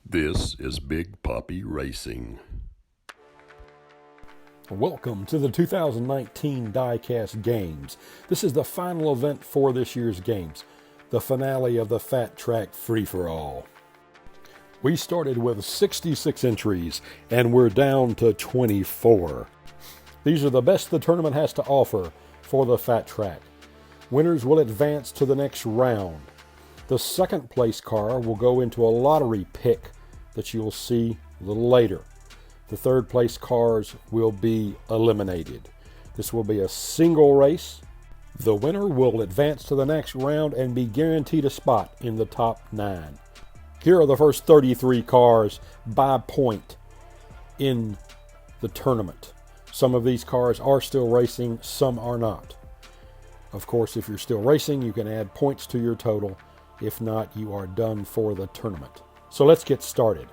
This is Big Poppy Racing. Welcome to the 2019 Diecast Games. This is the final event for this year's games, the finale of the Fat Track Free-for-All. We started with 66 entries, and we're down to 24. These are the best the tournament has to offer for the Fat Track. Winners will advance to the next round. The second place car will go into a lottery pick that you'll see a little later. The third place cars will be eliminated. This will be a single race. The winner will advance to the next round and be guaranteed a spot in the top 9. Here are the first 33 cars by point in the tournament. Some of these cars are still racing, some are not. Of course, if you're still racing, you can add points to your total. If not, you are done for the tournament. So let's get started.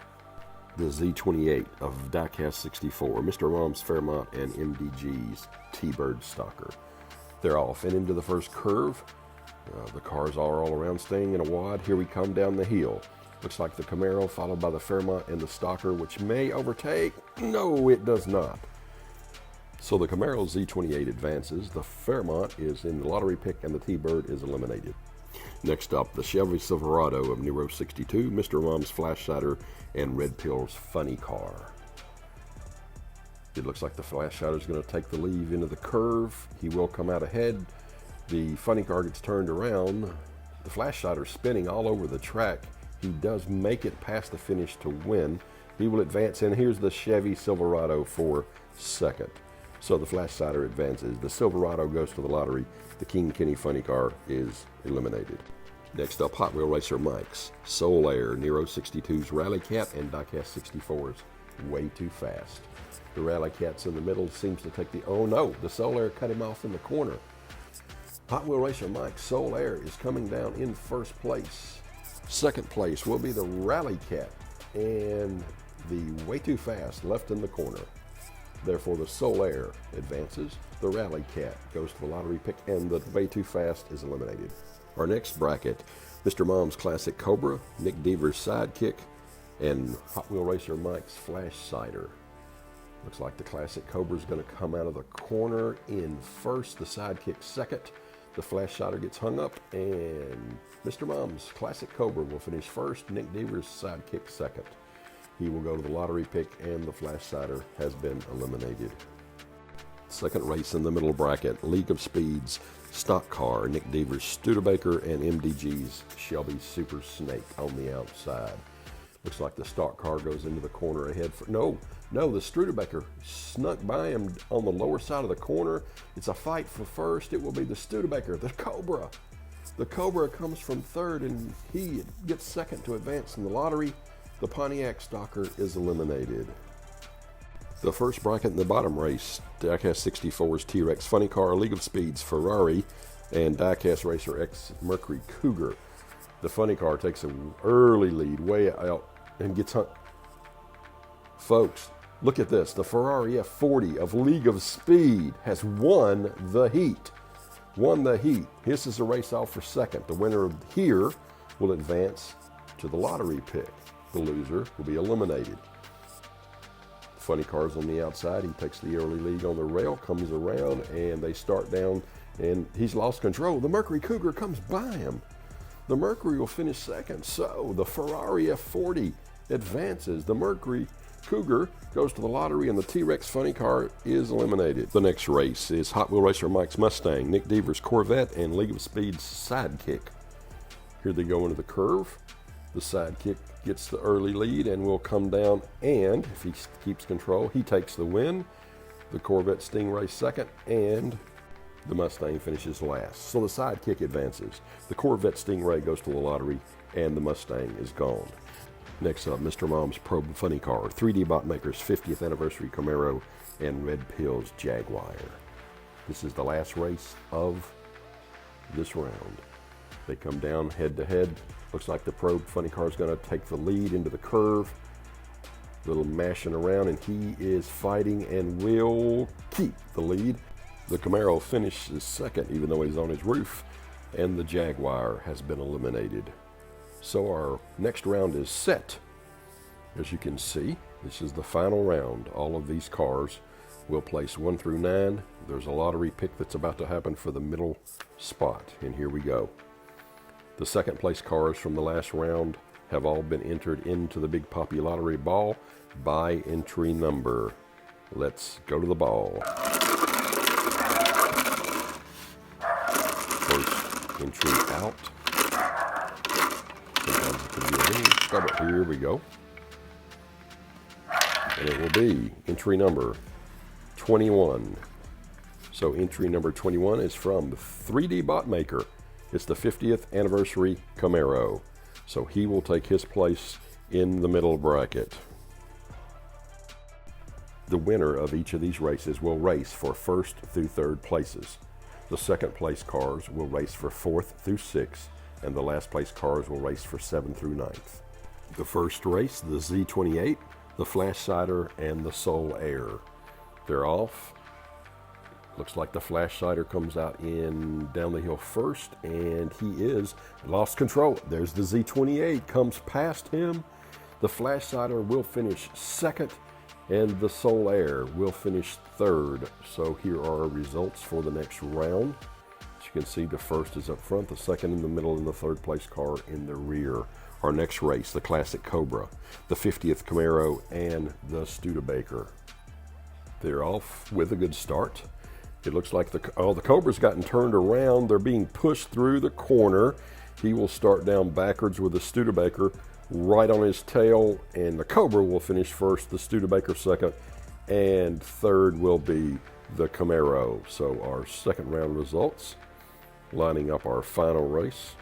The Z28 of Diecast 64, Mr. Mom's Fairmont and MDG's T-Bird Stalker. They're off and into the first curve. The cars are all around staying in a wad. Here we come down the hill. Looks like the Camaro followed by the Fairmont and the Stalker, which may overtake. No, it does not. So the Camaro Z28 advances. The Fairmont is in the lottery pick and the T-Bird is eliminated. Next up, the Chevy Silverado of Nero 62, Mr. Mom's Flash Sider, and Red Pill's Funny Car. It looks like the Flash Sider is going to take the lead into the curve. He will come out ahead. The Funny Car gets turned around. The Flash Sider spinning all over the track. He does make it past the finish to win. He will advance, and here's the Chevy Silverado for second. So the Flash Sider advances. The Silverado goes to the lottery. The King Kenny Funny Car is eliminated. Next up, Hot Wheel Racer Mike's Soul Air, Nero 62's Rally Cat, and Diecast 64's Way Too Fast. The Rally Cat's in the middle, seems to take the, oh no, the Soul Air cut him off in the corner. Hot Wheel Racer Mike's Soul Air is coming down in first place. Second place will be the Rally Cat, and the Way Too Fast left in the corner. Therefore, the Soul Air advances, the Rally Cat goes to the lottery pick, and the Way Too Fast is eliminated. Our next bracket, Mr. Mom's Classic Cobra, Nick Deaver's Sidekick, and Hot Wheel Racer Mike's Flash Sider. Looks like the Classic Cobra is going to come out of the corner in first, the Sidekick second. The Flash Sider gets hung up, and Mr. Mom's Classic Cobra will finish first, Nick Deaver's Sidekick second. He will go to the lottery pick, and the Flash Sider has been eliminated. Second race in the middle bracket, League of Speeds Stock Car, Nick Deaver's Studebaker and MDG's Shelby Super Snake on the outside. Looks like the stock car goes into the corner ahead. No, the Studebaker snuck by him on the lower side of the corner. It's a fight for first. It will be the Studebaker, the Cobra. The Cobra comes from third, and he gets second to advance in the lottery. The Pontiac Stalker is eliminated. The first bracket in the bottom race, Diecast 64's T-Rex Funny Car, League of Speeds Ferrari, and Diecast Racer X Mercury Cougar. The Funny Car takes an early lead way out and gets hung. Folks, look at this. The Ferrari F40 of League of Speed has won the heat. This is a race off for second. The winner of here will advance to the lottery pick. The loser will be eliminated. Funny Car's on the outside. He takes the early lead on the rail, comes around, and they start down, and he's lost control. The Mercury Cougar comes by him. The Mercury will finish second. So the Ferrari F40 advances. The Mercury Cougar goes to the lottery, and the T-Rex Funny Car is eliminated. The next race is Hot Wheel Racer Mike's Mustang, Nick Deaver's Corvette, and League of Speed's Sidekick. Here they go into the curve. The Sidekick gets the early lead and will come down, and if he keeps control, he takes the win. The Corvette Stingray second, and the Mustang finishes last. So the Sidekick advances. The Corvette Stingray goes to the lottery, and the Mustang is gone. Next up, Mr. Mom's Probe Funny Car, 3D Bot Maker's 50th Anniversary Camaro, and Red Pill's Jaguar. This is the last race of this round. They come down head to head. Looks like the Probe Funny Car is going to take the lead into the curve. Little mashing around, and he is fighting and will keep the lead. The Camaro finishes second, even though he's on his roof, and the Jaguar has been eliminated. So our next round is set. As you can see, this is the final round. All of these cars will place 1 through 9. There's a lottery pick that's about to happen for the middle spot, and here we go. The second place cars from the last round have all been entered into the Big Poppy Lottery ball by entry number. Let's go to the ball. First entry out. Sometimes it can be a little stubborn. Here we go. And it will be entry number 21. So entry number 21 is from 3D Bot Maker. It's the 50th anniversary Camaro. So he will take his place in the middle bracket. The winner of each of these races will race for 1st through 3rd places. The 2nd place cars will race for 4th through 6th, and the last place cars will race for 7th through 9th. The first race, the Z28, the Flash Cider, and the Soul Air. They're off. Looks like the Flash Cider comes out in down the hill first, and he is lost control. There's the Z28, comes past him. The Flash Cider will finish 2nd, and the Soul Air will finish 3rd. So here are our results for the next round. As you can see, the first is up front, the 2nd in the middle, and the 3rd place car in the rear. Our next race, the Classic Cobra, the 50th Camaro, and the Studebaker. They're off with a good start. It looks like the Cobra's gotten turned around. They're being pushed through the corner. He will start down backwards with the Studebaker right on his tail, and the Cobra will finish first, the Studebaker 2nd, and 3rd will be the Camaro. So our 2nd round results, lining up our final race,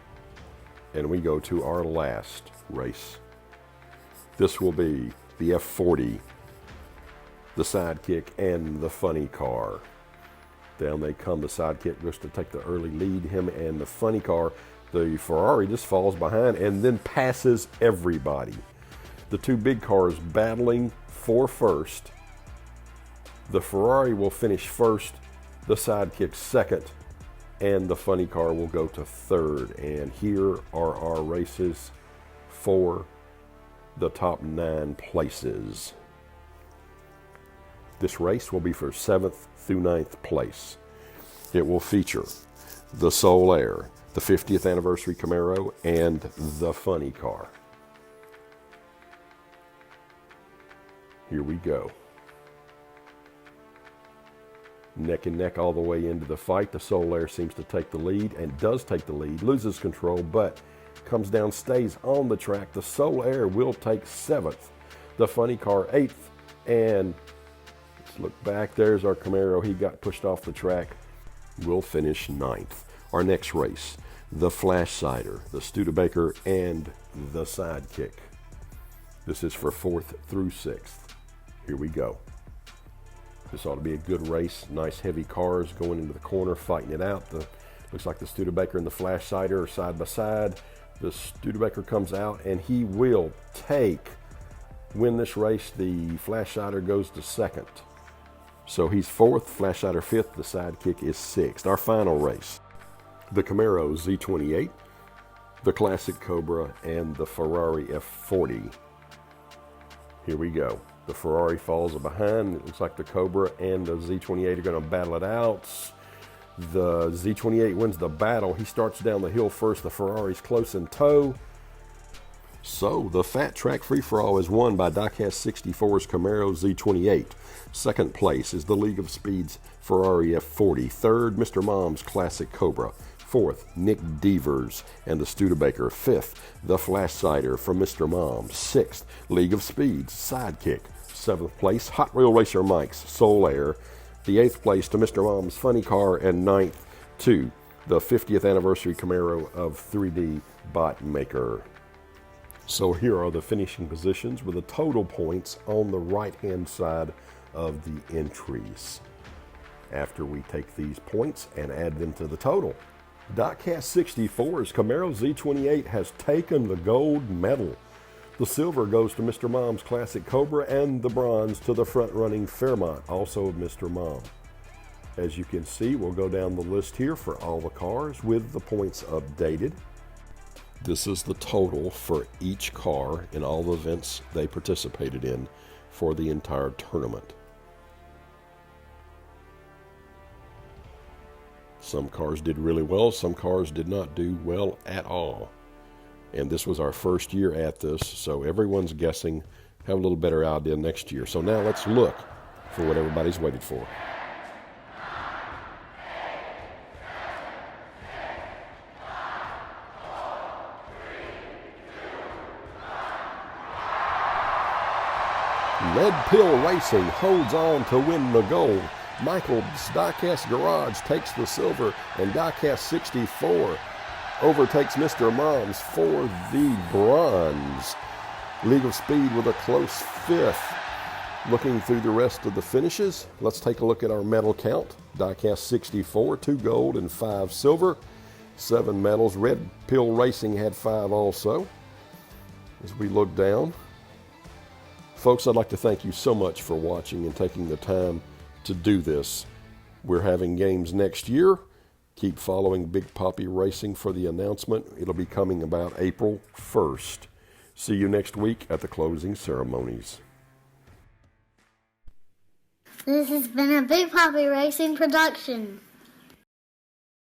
and we go to our last race. This will be the F40, the Sidekick, and the Funny Car. Down they come. The Sidekick goes to take the early lead. Him and the Funny Car, the Ferrari, just falls behind and then passes everybody. The two big cars battling for first. The Ferrari will finish first, the Sidekick 2nd, and the Funny Car will go to 3rd. And here are our races for the top 9 places. This race will be for 7th through 9th place. It will feature the Soul Air, the 50th anniversary Camaro, and the Funny Car. Here we go. Neck and neck all the way into the fight. The Soul Air seems to take the lead, and does take the lead, loses control, but comes down, stays on the track. The Soul Air will take 7th, the Funny Car 8th, and let's look back. There's our Camaro. He got pushed off the track. We'll finish 9th. Our next race, the Flash Cider, the Studebaker, and the Sidekick. This is for 4th through 6th. Here we go. This ought to be a good race. Nice heavy cars going into the corner, fighting it out. Looks like the Studebaker and the Flash Cider are side by side. The Studebaker comes out, and he will win this race. The Flash Cider goes to 2nd. So he's 4th, Flash Cider 5th, the Sidekick is 6th. Our final race, the Camaro Z28, the Classic Cobra, and the Ferrari F40. Here we go. The Ferrari falls behind. It looks like the Cobra and the Z28 are going to battle it out. The Z28 wins the battle. He starts down the hill first. The Ferrari's close in tow. So the Fat Track Free-For-All is won by Diecast 64's Camaro Z28. 2nd place is the League of Speed's Ferrari F40. 3rd, Mr. Mom's Classic Cobra. 4th, Nick Devers and the Studebaker. 5th, the Flash Cider from Mr. Mom. 6th, League of Speed's Sidekick. 7th place, Hot Wheel Racer Mike's Soul Air. The 8th place to Mr. Mom's Funny Car, and 9th to the 50th anniversary Camaro of 3D Bot Maker. So here are the finishing positions with the total points on the right-hand side of the entries. After we take these points and add them to the total, Diecast 64's Camaro Z28 has taken the gold medal. The silver goes to Mr. Mom's Classic Cobra, and the bronze to the front-running Fairmont, also of Mr. Mom. As you can see, we'll go down the list here for all the cars with the points updated. This is the total for each car in all the events they participated in for the entire tournament. Some cars did really well, some cars did not do well at all. And this was our first year at this, so everyone's guessing, have a little better idea next year. So now let's look for what everybody's waited for. Red Pill Racing holds on to win the gold. Michael's Diecast Garage takes the silver, and Diecast 64 overtakes Mr. Moms for the bronze. League of Speed with a close fifth. Looking through the rest of the finishes, let's take a look at our medal count. Diecast 64, 2 gold and 5 silver, 7 medals. Red Pill Racing had 5 also. As we look down, folks, I'd like to thank you so much for watching and taking the time to do this. We're having games next year. Keep following Big Poppy Racing for the announcement. It'll be coming about April 1st. See you next week at the Closing Ceremonies. This has been a Big Poppy Racing production.